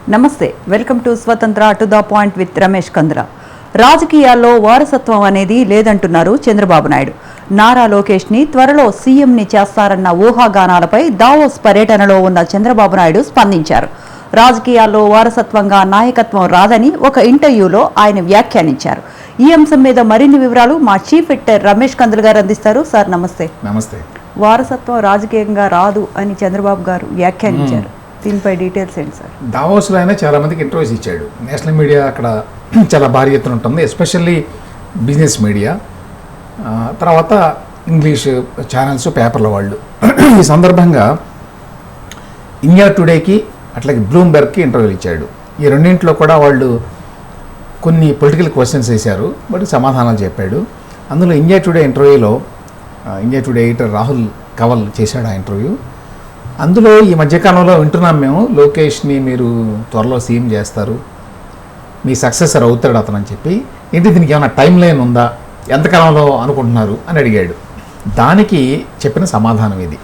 నమస్తే, welcome to Swatantra to the point with Ramesh Kandra. రాజకీయాల్లో వారసత్వం అనేది లేదంటున్నారు చంద్రబాబు నాయుడు. నారా లోకేష్ని త్వరలో సీఎంని చేస్తారన్న ఊహాగానాలపై దావోస్ పర్యటనలో ఉన్న చంద్రబాబు నాయుడు స్పందించారు. రాజకీయాల్లో వారసత్వంగా నాయకత్వం రాదని ఒక ఇంటర్వ్యూలో ఆయన వ్యాఖ్యానించారు. ఈ అంశం మీద మరిన్ని వివరాలు మా చీఫ్ ఎడిటర్ రమేష్ కందులు గారు అందిస్తారు. సార్ నమస్తే. నమస్తే. వారసత్వం రాజకీయంగా రాదు అని చంద్రబాబు గారు వ్యాఖ్యానించారు. దీనిపై డీటెయిల్స్ ఏంటి సార్? దావోస్లో ఆయన చాలా మందికి ఇంటర్వ్యూస్ ఇచ్చాడు. నేషనల్ మీడియా అక్కడ చాలా భారీ ఎత్తున ఉంటుంది, ఎస్పెషల్లీ బిజినెస్ మీడియా, తర్వాత ఇంగ్లీష్ ఛానల్స్, పేపర్ల వాళ్ళు. ఈ సందర్భంగా ఇండియా టుడేకి అట్లాగే బ్లూంబెర్గ్కి ఇంటర్వ్యూలు ఇచ్చాడు. ఈ రెండింటిలో కూడా వాళ్ళు కొన్ని పొలిటికల్ క్వశ్చన్స్ వేశారు, బట్ సమాధానాలు చెప్పాడు. అందులో ఇండియా టుడే ఇంటర్వ్యూలో ఇండియా టుడే ఎడిటర్ రాహుల్ కవల్ చేశాడు ఆ ఇంటర్వ్యూ. అందులో ఈ మధ్యకాలంలో వింటున్నాం మేము, లోకేష్ని మీరు త్వరలో సీఎం చేస్తారు, మీ సక్సెసర్ అవుతాడు అతను అని చెప్పి. ఏంటి దీనికి ఏమైనా టైం లైన్ ఉందా, ఎంతకాలంలో అనుకుంటున్నారు అని అడిగాడు. దానికి చెప్పిన సమాధానం ఇది.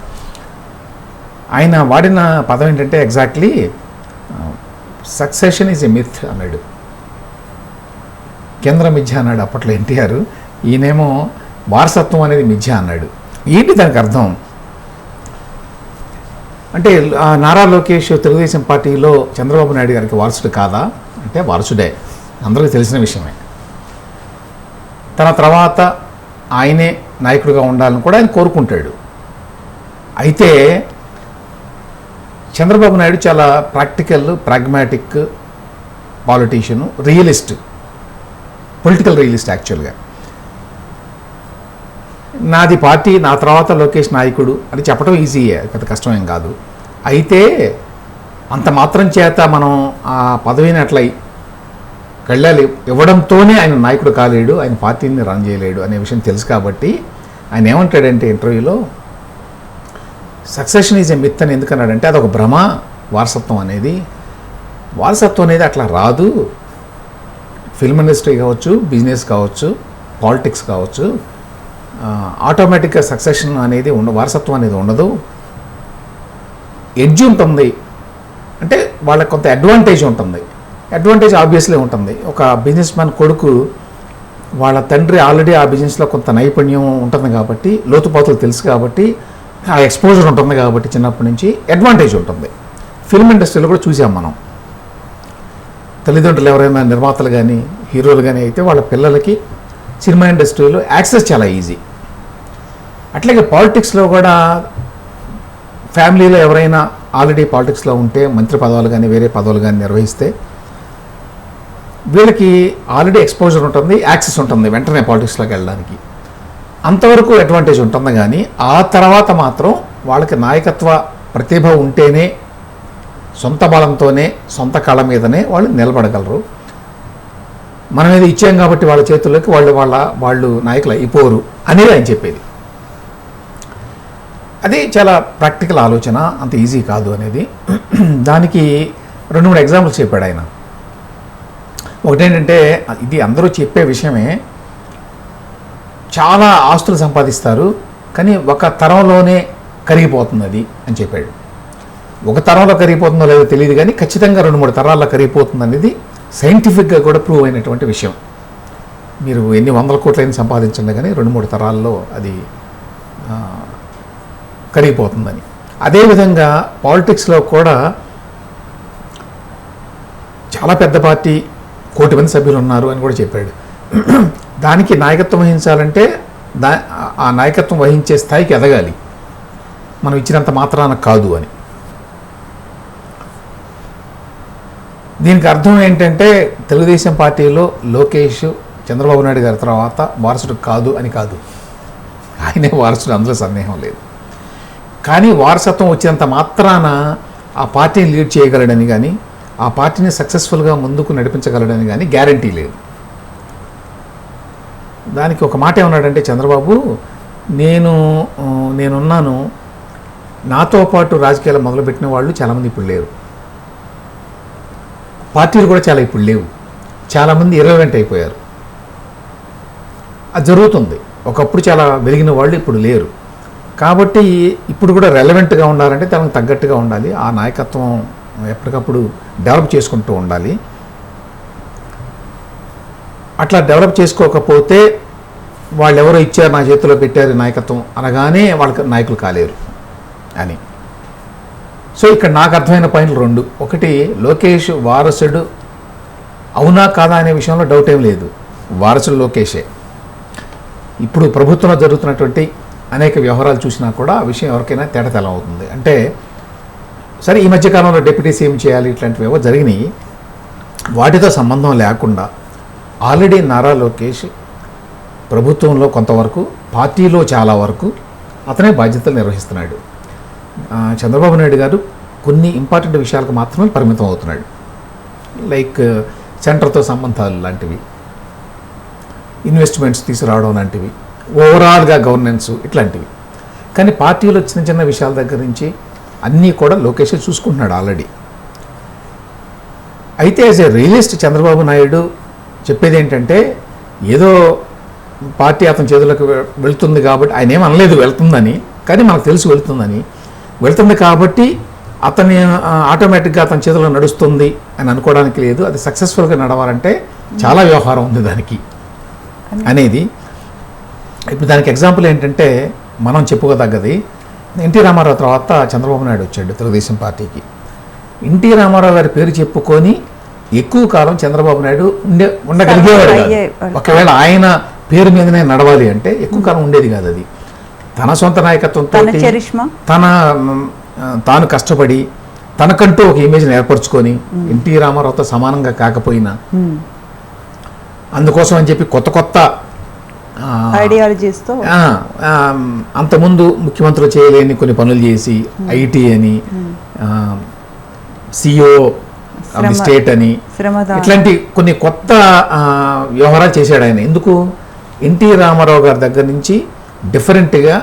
ఆయన వాడిన పదం ఏంటంటే exactly succession is a myth అన్నాడు. కేంద్ర మిథ్య అన్నాడు అప్పట్లో ఎన్టీఆర్. ఈయనేమో వారసత్వం అనేది మిథ్య అన్నాడు. ఏంటి దానికి అర్థం అంటే, నారా లోకేష్ తెలుగుదేశం పార్టీలో చంద్రబాబు నాయుడు గారికి వారసుడు కాదా అంటే వారసుడే, అందరికీ తెలిసిన విషయమే. తన తర్వాత ఆయనే నాయకుడిగా ఉండాలని కూడా ఆయన కోరుకుంటాడు. అయితే చంద్రబాబు నాయుడు చాలా practical, pragmatic politician, realist, political realist. యాక్చువల్గా నాది పార్టీ, నా తర్వాత లోకేష్ నాయకుడు అని చెప్పడం ఈజీయే, పెద్ద కష్టమేం కాదు. అయితే అంత మాత్రం చేత మనం ఆ పదవిని అట్లా కళ్ళాలి ఇవ్వడంతోనే ఆయన నాయకుడు కాలేడు, ఆయన పార్టీని రన్ చేయలేడు అనే విషయం తెలుసు. కాబట్టి ఆయన ఏమంటాడంటే ఇంటర్వ్యూలో, సక్సెషన్ ఈజ్ ఎ మిత్ అని ఎందుకన్నాడంటే అదొక భ్రమ. వారసత్వం అనేది అట్లా రాదు. ఫిల్మ్ ఇండస్ట్రీ కావచ్చు, బిజినెస్ కావచ్చు, పాలిటిక్స్ కావచ్చు, ఆటోమేటిక్గా సక్సెషన్ అనేది వారసత్వం అనేది ఉండదు. ఎడ్జ్ ఉంటుంది అంటే వాళ్ళకి కొంత అడ్వాంటేజ్ ఉంటుంది. అడ్వాంటేజ్ ఆబ్వియస్లీ ఉంటుంది. ఒక బిజినెస్ మ్యాన్ కొడుకు వాళ్ళ తండ్రి ఆల్రెడీ ఆ బిజినెస్లో కొంత నైపుణ్యం ఉంటుంది కాబట్టి, లోతుపాతులు తెలుసు కాబట్టి, ఆ ఎక్స్పోజర్ ఉంటుంది కాబట్టి చిన్నప్పటి నుంచి అడ్వాంటేజ్ ఉంటుంది. ఫిల్మ్ ఇండస్ట్రీలో కూడా చూసాం మనం. తల్లిదండ్రులు ఎవరైనా నిర్మాతలు కానీ హీరోలు కానీ అయితే వాళ్ళ పిల్లలకి సినిమా ఇండస్ట్రీలో యాక్సెస్ చాలా ఈజీ. అట్లాగే పాలిటిక్స్లో కూడా ఫ్యామిలీలో ఎవరైనా ఆల్రెడీ పాలిటిక్స్లో ఉంటే, మంత్రి పదవులు కానీ వేరే పదవులు కానీ నిర్వహిస్తే వీళ్ళకి ఆల్రెడీ ఎక్స్పోజర్ ఉంటుంది, యాక్సెస్ ఉంటుంది వెంటనే పాలిటిక్స్లోకి వెళ్ళడానికి. అంతవరకు అడ్వాంటేజ్ ఉంటుంది. కానీ ఆ తర్వాత మాత్రం వాళ్ళకి నాయకత్వ ప్రతిభ ఉంటేనే, సొంత బలంతోనే, సొంత కాళ్ళ మీదనే వాళ్ళు నిలబడగలరు. మనం ఏదో ఇచ్చాం కాబట్టి వాళ్ళ చేతుల్లోకి వాళ్ళు నాయకులు అయిపోరు అనేది ఆయన చెప్పేది. అది చాలా ప్రాక్టికల్ ఆలోచన, అంత ఈజీ కాదు అనేది. దానికి 2-3 ఎగ్జాంపుల్స్ చెప్పాడు ఆయన. ఒకటేంటంటే, ఇది అందరూ చెప్పే విషయమే, చాలా ఆస్తులు సంపాదిస్తారు కానీ ఒక తరంలోనే కరిగిపోతుంది అది అని చెప్పాడు. ఒక తరంలో కరిగిపోతుందో లేదో తెలియదు కానీ ఖచ్చితంగా 2-3 తరాల్లో కరిగిపోతుంది అనేది సైంటిఫిక్గా కూడా ప్రూవ్ అయినటువంటి విషయం. మీరు ఎన్ని వందల కోట్లైనా సంపాదించండి కానీ 2-3 తరాల్లో అది కరిగిపోతుందని. అదేవిధంగా పాలిటిక్స్లో కూడా చాలా పెద్ద పార్టీ, 1 కోటి మంది సభ్యులు ఉన్నారు అని కూడా చెప్పాడు. దానికి నాయకత్వం వహించాలంటే ఆ నాయకత్వం వహించే స్థాయికి ఎదగాలి, మనం ఇచ్చినంత మాత్రాన కాదు అని. దీనికి అర్థం ఏంటంటే, తెలుగుదేశం పార్టీలో లోకేష్ చంద్రబాబు నాయుడు గారి తర్వాత వారసుడు కాదు అని కాదు, ఆయనే వారసుడు, అందులో సందేహం లేదు. కానీ వారసత్వం వచ్చినంత మాత్రాన ఆ పార్టీని లీడ్ చేయగలడని కానీ, ఆ పార్టీని సక్సెస్ఫుల్గా ముందుకు నడిపించగలడని కానీ గ్యారంటీ లేదు. దానికి ఒక మాట ఏమన్నాడంటే చంద్రబాబు, నేనున్నాను, నాతో పాటు రాజకీయాలు మొదలుపెట్టిన వాళ్ళు చాలామంది ఇప్పుడు లేరు, పార్టీలు కూడా చాలా ఇప్పుడు లేవు, చాలామంది ఇర్రెలెవెంట్ అయిపోయారు. అది జరుగుతుంది. ఒకప్పుడు చాలా వెలిగిన వాళ్ళు ఇప్పుడు లేరు. కాబట్టి ఇప్పుడు కూడా రెలవెంట్గా ఉండాలంటే తనకు తగ్గట్టుగా ఉండాలి, ఆ నాయకత్వం ఎప్పటికప్పుడు డెవలప్ చేసుకుంటూ ఉండాలి. అట్లా డెవలప్ చేసుకోకపోతే వాళ్ళు ఎవరో ఇచ్చారు నా చేతిలో పెట్టారు నాయకత్వం అనగానే వాళ్ళకి నాయకులు కాలేరు అని. సో ఇక్కడ నాకు అర్థమైన పాయింట్లు రెండు. ఒకటి, లోకేష్ వారసుడు అవునా కాదా అనే విషయంలో డౌట్ ఏం లేదు, వారసుడు లోకేషే. ఇప్పుడు ప్రభుత్వంలో జరుగుతున్నటువంటి అనేక వ్యవహారాలు చూసినా కూడా ఆ విషయం ఎవరికైనా తేటతెల్లం అవుతుంది. అంటే సరే, ఈ మధ్యకాలంలో డిప్యూటీ సీఎం చేయాలి ఇట్లాంటివి ఏవో జరిగినాయి, వాటితో సంబంధం లేకుండా ఆల్రెడీ నారా లోకేష్ ప్రభుత్వంలో కొంతవరకు, పార్టీలో చాలా వరకు అతనే బాధ్యతలు నిర్వహిస్తున్నాడు. చంద్రబాబు నాయుడు గారు కొన్ని ఇంపార్టెంట్ విషయాలకు మాత్రమే పరిమితం అవుతున్నాడు, లైక్ సెంటర్తో సంబంధాలు లాంటివి, ఇన్వెస్ట్మెంట్స్ తీసుకురావడం లాంటివి, ఓవరాల్గా గవర్నెన్స్ ఇట్లాంటివి. కానీ పార్టీలో చిన్న చిన్న విషయాల దగ్గర నుంచి అన్నీ కూడా లోకేష్ చూసుకుంటున్నాడు ఆల్రెడీ. అయితే as a realist Chandrababu Naidu చెప్పేది ఏంటంటే, ఏదో పార్టీ అతని చేతులకు వెళ్తుంది కాబట్టి, ఆయన ఏం అనలేదు వెళ్తుందని, కానీ మనకు తెలుసు వెళ్తుంది కాబట్టి అతని ఆటోమేటిక్గా అతని చేతిలో నడుస్తుంది అని అనుకోవడానికి లేదు. అది సక్సెస్ఫుల్గా నడవాలంటే చాలా వ్యవహారం ఉంది దానికి అనేది. ఇప్పుడు దానికి ఎగ్జాంపుల్ ఏంటంటే, మనం చెప్పుకోదగ్గది, ఎన్టీ రామారావు తర్వాత చంద్రబాబు నాయుడు వచ్చాడు తెలుగుదేశం పార్టీకి. ఎన్టీ రామారావు గారి పేరు చెప్పుకొని ఎక్కువ కాలం చంద్రబాబు నాయుడు ఉండగలిగేవాడు కాదు. ఒకవేళ ఆయన పేరు మీదనే నడవాలి అంటే ఎక్కువ కాలం ఉండేది కాదు. అది తన సొంత నాయకత్వంతో తాను కష్టపడి తనకంటూ ఒక ఇమేజ్ని ఏర్పరచుకొని, ఎన్టీ రామారావుతో సమానంగా కాకపోయినా అందుకోసం అని చెప్పి కొత్త ఐడియాలజీస్తో అంతకుముందు ముఖ్యమంత్రులు చేయలేని కొన్ని పనులు చేసి, ఐటీ అని, సిఇఓ స్టేట్ అని, ఇట్లాంటి కొన్ని కొత్త వ్యవహారాలు చేశాడు ఆయన. ఎందుకు? ఎన్టీ రామారావు గారి దగ్గర నుంచి డిఫరెంట్గా,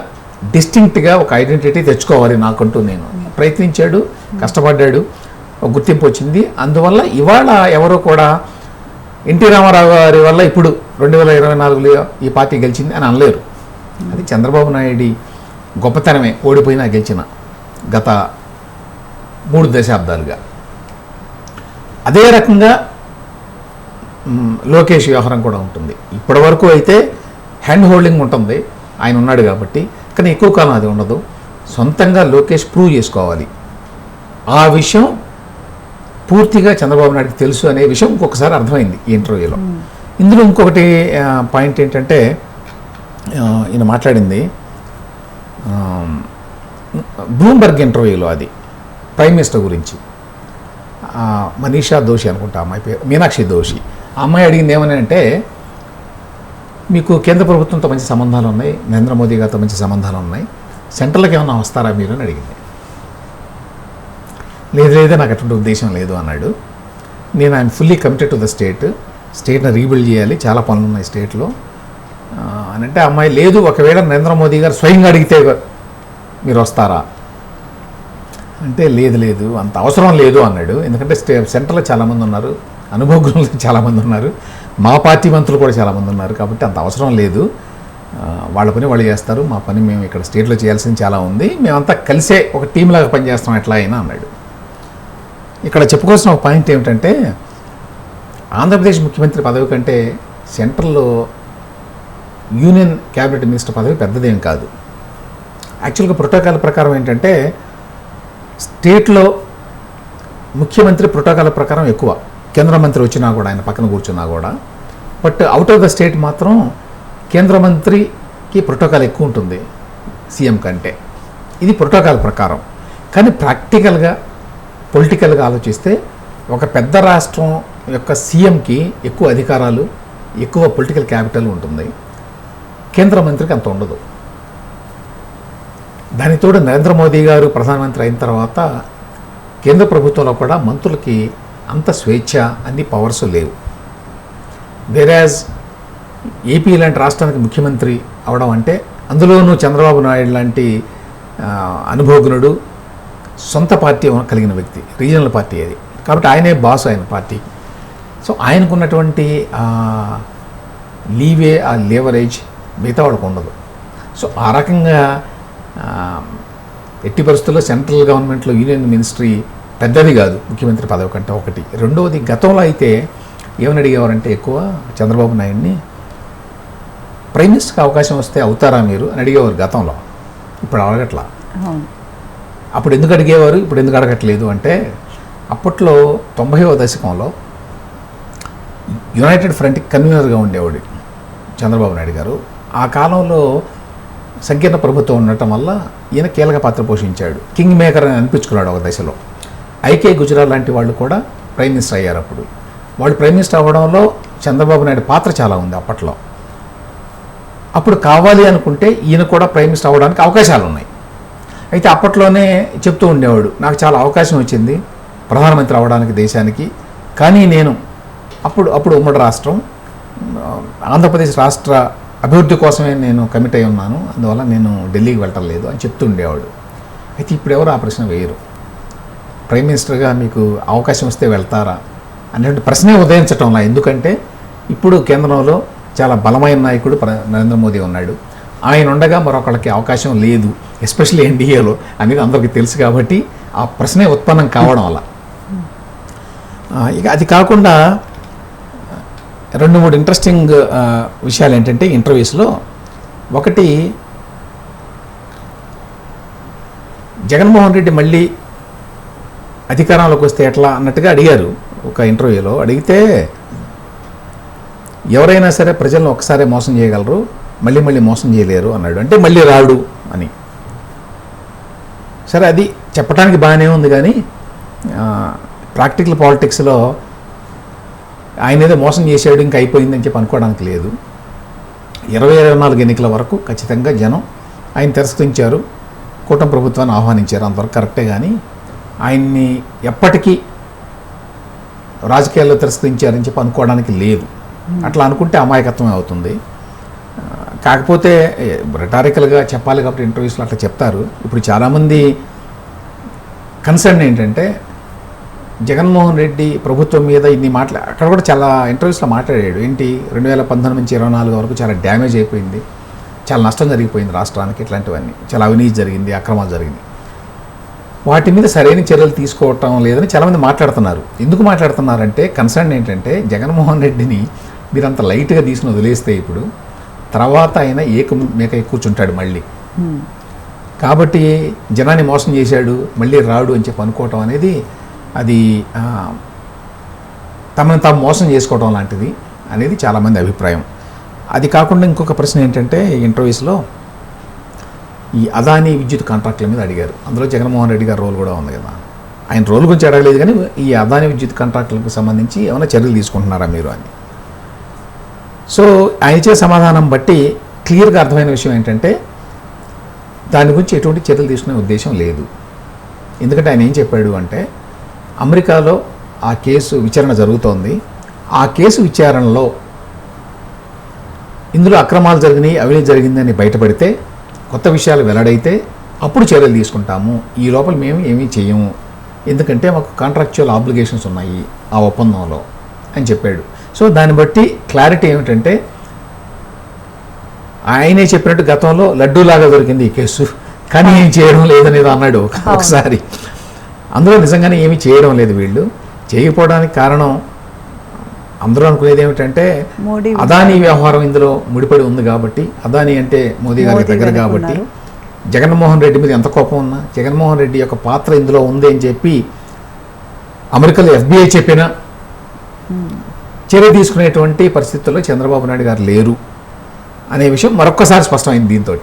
డిస్టింక్ట్గా ఒక ఐడెంటిటీ తెచ్చుకోవాలి నాకంటూ నేను ప్రయత్నించాడు, కష్టపడ్డాడు, ఒక గుర్తింపు వచ్చింది. అందువల్ల ఇవాళ ఎవరో కూడా ఎన్టీ రామారావు గారి వల్ల ఇప్పుడు 2024లో ఈ పార్టీ గెలిచింది అని అనలేరు. అది చంద్రబాబు నాయుడు గొప్పతనమే, ఓడిపోయినా గెలిచిన గత 3 దశాబ్దాలుగా. అదే రకంగా లోకేష్ వ్యవహారం కూడా ఉంటుంది. ఇప్పటి వరకు అయితే హ్యాండ్ హోల్డింగ్ ఉంటుంది, ఆయన ఉన్నాడు కాబట్టి. కానీ ఎక్కువ కాలం అది ఉండదు. సొంతంగా లోకేష్ ప్రూవ్ చేసుకోవాలి. ఆ విషయం పూర్తిగా చంద్రబాబు నాయుడుకి తెలుసు అనే విషయం ఇంకొకసారి అర్థమైంది ఈ ఇంటర్వ్యూలో. ఇందులో ఇంకొకటి పాయింట్ ఏంటంటే, ఈయన మాట్లాడింది బ్లూంబర్గ్ ఇంటర్వ్యూలో, అది ప్రైమ్ మినిస్టర్ గురించి. మనీషా దోషి అనుకుంటా అమ్మాయి పేరు, మీనాక్షి దోషి. ఆ అమ్మాయి అడిగింది ఏమని అంటే, మీకు కేంద్ర ప్రభుత్వంతో మంచి సంబంధాలు ఉన్నాయి, నరేంద్ర మోదీ గారితో మంచి సంబంధాలు ఉన్నాయి, సెంట్రల్కి ఏమన్నా వస్తారా మీరు అని అడిగింది. లేదే నాకు అటువంటి ఉద్దేశం లేదు అన్నాడు. నేను I'm fully committed to the స్టేట్ని రీబిల్డ్ చేయాలి, చాలా పనులు ఉన్నాయి స్టేట్లో అని అంటే, అమ్మాయి లేదు ఒకవేళ నరేంద్ర మోదీ గారు స్వయంగా అడిగితే మీరు వస్తారా అంటే, లేదు అంత అవసరం లేదు అన్నాడు. ఎందుకంటే సెంట్రల్లో చాలామంది ఉన్నారు, అనుభవజ్ఞులు చాలామంది ఉన్నారు, మా పార్టీ మంత్రులు కూడా చాలామంది ఉన్నారు, కాబట్టి అంత అవసరం లేదు, వాళ్ళ పని వాళ్ళు చేస్తారు, మా పని మేము ఇక్కడ స్టేట్లో చేయాల్సింది చాలా ఉంది, మేమంతా కలిసే ఒక టీంలాగా పనిచేస్తాం ఎట్లా అయినా అన్నాడు. ఇక్కడ చెప్పుకోవాల్సిన ఒక పాయింట్ ఏమిటంటే, ఆంధ్రప్రదేశ్ ముఖ్యమంత్రి పదవి కంటే సెంట్రల్లో యూనియన్ క్యాబినెట్ మినిస్టర్ పదవి పెద్దదేం కాదు. యాక్చువల్గా ప్రోటోకాల్ ప్రకారం ఏంటంటే, స్టేట్లో ముఖ్యమంత్రి ప్రోటోకాల్ ప్రకారం ఎక్కువ, కేంద్ర మంత్రి వచ్చినా కూడా, ఆయన పక్కన కూర్చున్నా కూడా. But out of the state మాత్రం కేంద్ర మంత్రికి ప్రోటోకాల్ ఎక్కువ ఉంటుంది సీఎం కంటే. ఇది ప్రోటోకాల్ ప్రకారం. కానీ ప్రాక్టికల్గా, పొలిటికల్గా ఆలోచిస్తే ఒక పెద్ద రాష్ట్రం యొక్క సీఎంకి ఎక్కువ అధికారాలు, ఎక్కువ పొలిటికల్ క్యాపిటల్ ఉంటుంది, కేంద్ర మంత్రికి అంత ఉండదు. దానితోడు నరేంద్ర మోదీ గారు ప్రధానమంత్రి అయిన తర్వాత కేంద్ర ప్రభుత్వంలో కూడా మంత్రులకి అంత స్వేచ్ఛ, అన్ని పవర్స్ లేవు. వేరాజ్ ఏపీ లాంటి రాష్ట్రానికి ముఖ్యమంత్రి అవడం అంటే, అందులోనూ చంద్రబాబు నాయుడు లాంటి అనుభవజ్ఞుడు, సొంత పార్టీ కలిగిన వ్యక్తి, రీజనల్ పార్టీ అది, కాబట్టి ఆయనే బాస్ ఆయన పార్టీ. సో ఆయనకున్నటువంటి లీవే, ఆ లేవరేజ్ మిగతా వాళ్ళకు ఉండదు. సో ఆ రకంగా ఎట్టి పరిస్థితుల్లో సెంట్రల్ గవర్నమెంట్లో యూనియన్ మినిస్ట్రీ పెద్దది కాదు ముఖ్యమంత్రి పదవి కంటే ఒకటి. రెండవది, గతంలో అయితే ఏమని అడిగేవారంటే ఎక్కువ చంద్రబాబు నాయుడిని, ప్రైమ్ మినిస్టర్కి అవకాశం వస్తే అవుతారా మీరు అని అడిగేవారు గతంలో. ఇప్పుడు అడగట్లా. అవును. అప్పుడు ఎందుకు అడిగేవారు, ఇప్పుడు ఎందుకు అడగట్లేదు అంటే, అప్పట్లో 90వ దశకంలో యునైటెడ్ ఫ్రంట్కి కన్వీనర్గా ఉండేవాడు చంద్రబాబు నాయుడు గారు. ఆ కాలంలో సంకీర్ణ ప్రభుత్వం ఉండటం వల్ల ఈయన కీలక పాత్ర పోషించాడు. కింగ్ మేకర్ అని అనిపించుకున్నాడు ఒక దశలో. ఐకే గుజరాల్ లాంటి వాళ్ళు కూడా ప్రైమ్ మినిస్టర్ అయ్యారు. అప్పుడు వాళ్ళు ప్రైమ్ మినిస్టర్ అవ్వడంలో చంద్రబాబు నాయుడు పాత్ర చాలా ఉంది అప్పట్లో. అప్పుడు కావాలి అనుకుంటే ఈయన కూడా ప్రైమ్ మినిస్టర్ అవ్వడానికి అవకాశాలు ఉన్నాయి. అయితే అప్పట్లోనే చెప్తూ ఉండేవాడు, నాకు చాలా అవకాశం వచ్చింది ప్రధానమంత్రి అవ్వడానికి దేశానికి, కానీ నేను అప్పుడు ఉమ్మడి రాష్ట్రం ఆంధ్రప్రదేశ్ రాష్ట్ర అభివృద్ధి కోసమే నేను కమిట్ అయి ఉన్నాను, అందువల్ల నేను ఢిల్లీకి వెళ్ళటం లేదు అని చెప్తూ ఉండేవాడు. అయితే ఇప్పుడు ఎవరు ఆ ప్రశ్న వేయరు. ప్రైమ్ మినిస్టర్గా మీకు అవకాశం వస్తే వెళ్తారా అనేటువంటి ప్రశ్నే ఉదయించటంలా. ఎందుకంటే ఇప్పుడు కేంద్రంలో చాలా బలమైన నాయకుడు నరేంద్ర మోదీ ఉన్నాడు. ఆయన ఉండగా మరొకళ్ళకి అవకాశం లేదు, ఎస్పెషల్లీ ఎన్డీఏలో అనేది అందరికీ తెలుసు. కాబట్టి ఆ ప్రశ్నే ఉత్పన్నం కావడం వల్ల. ఇక అది కాకుండా 2-3 ఇంట్రెస్టింగ్ విషయాలు ఏంటంటే ఇంటర్వ్యూస్లో, ఒకటి, జగన్మోహన్ రెడ్డి మళ్ళీ అధికారంలోకి వస్తే ఎట్లా అన్నట్టుగా అడిగారు ఒక ఇంటర్వ్యూలో. అడిగితే, ఎవరైనా సరే ప్రజలను ఒకసారి మోసం చేయగలరు, మళ్ళీ మళ్ళీ మోసం చేయలేరు అన్నాడు. అంటే మళ్ళీ రాడు అని. సరే, అది చెప్పడానికి బాగానే ఉంది, కానీ ప్రాక్టికల్ పాలిటిక్స్లో ఆయన ఏదో మోసం చేసాడు ఇంకా అయిపోయిందని చెప్పి అనుకోవడానికి లేదు. 2024 ఎన్నికల వరకు ఖచ్చితంగా జనం ఆయన తిరస్కరించారు, కూటమి ప్రభుత్వాన్ని ఆహ్వానించారు, అంతవరకు కరెక్టే. కానీ ఆయన్ని ఎప్పటికీ రాజకీయాల్లో తిరస్కరించారని చెప్పి అనుకోవడానికి లేదు. అట్లా అనుకుంటే అమాయకత్వమే అవుతుంది. కాకపోతే రిటారికల్గా చెప్పాలి కాబట్టి ఇంటర్వ్యూస్లో అట్లా చెప్తారు. ఇప్పుడు చాలామంది కన్సర్న్ ఏంటంటే, జగన్మోహన్ రెడ్డి ప్రభుత్వం మీద ఇన్ని అక్కడ కూడా చాలా ఇంటర్వ్యూస్లో మాట్లాడాడు. ఏంటి, 2019 నుంచి 2024 వరకు చాలా డ్యామేజ్ అయిపోయింది, చాలా నష్టం జరిగిపోయింది రాష్ట్రానికి, ఇట్లాంటివన్నీ చాలా అవినీతి జరిగింది, అక్రమాలు జరిగింది, వాటి మీద సరైన చర్యలు తీసుకోవటం లేదని చాలామంది మాట్లాడుతున్నారు. ఎందుకు మాట్లాడుతున్నారంటే, కన్సర్న్ ఏంటంటే, జగన్మోహన్ రెడ్డిని మీరు అంత లైట్గా తీసుకుని వదిలేస్తే ఇప్పుడు తర్వాత ఆయన మేకై కూర్చుంటాడు మళ్ళీ. కాబట్టి జనాన్ని మోసం చేశాడు, మళ్ళీ రాడు అని చెప్పి అనుకోవటం అనేది అది తమను తాము మోసం చేసుకోవటం లాంటిది అనేది చాలామంది అభిప్రాయం. అది కాకుండా ఇంకొక ప్రశ్న ఏంటంటే, ఇంటర్వ్యూస్లో ఈ అదానీ విద్యుత్ కాంట్రాక్టుల మీద అడిగారు. అందులో జగన్మోహన్ రెడ్డి గారి రోల్ కూడా ఉంది కదా. ఆయన రోల్ గురించి అడగలేదు, కానీ ఈ అదానీ విద్యుత్ కాంట్రాక్టులకు సంబంధించి ఏమైనా చర్యలు తీసుకుంటున్నారా మీరు అని. సో ఆయన ఇచ్చే సమాధానం బట్టి క్లియర్గా అర్థమైన విషయం ఏంటంటే, దాని గురించి ఎటువంటి చర్యలు తీసుకునే ఉద్దేశం లేదు. ఎందుకంటే ఆయన ఏం చెప్పాడు అంటే, అమెరికాలో ఆ కేసు విచారణ జరుగుతోంది, ఆ కేసు విచారణలో ఇందులో అక్రమాలు జరిగినాయి, అవినీతి జరిగిందని బయటపడితే, కొత్త విషయాలు వెల్లడైతే అప్పుడు చర్యలు తీసుకుంటాము, ఈ లోపల మేము ఏమీ చేయము, ఎందుకంటే మాకు కాంట్రాక్చువల్ ఆబ్లిగేషన్స్ ఉన్నాయి ఆ ఒప్పందంలో అని చెప్పాడు. సో దాన్ని బట్టి క్లారిటీ ఏమిటంటే, ఆయనే చెప్పినట్టు గతంలో లడ్డూలాగా దొరికింది ఈ కేసు, కానీ ఏం చేయడం లేదనేది అన్నాడు ఒకసారి. అందులో నిజంగానే ఏమీ చేయడం లేదు వీళ్ళు. చేయకపోవడానికి కారణం అందరూ అనుకునేది ఏమిటంటే, అదానీ వ్యవహారం ఇందులో ముడిపడి ఉంది కాబట్టి, అదానీ అంటే మోదీ గారికి దగ్గర కాబట్టి, జగన్మోహన్ రెడ్డి మీద ఎంత కోపం ఉన్నా జగన్మోహన్ రెడ్డి యొక్క పాత్ర ఇందులో ఉంది అని చెప్పి అమెరికాలో FBI చెప్పినా చర్య తీసుకునేటువంటి పరిస్థితుల్లో చంద్రబాబు నాయుడు గారు లేరు అనే విషయం మరొక్కసారి స్పష్టమైంది దీంతో.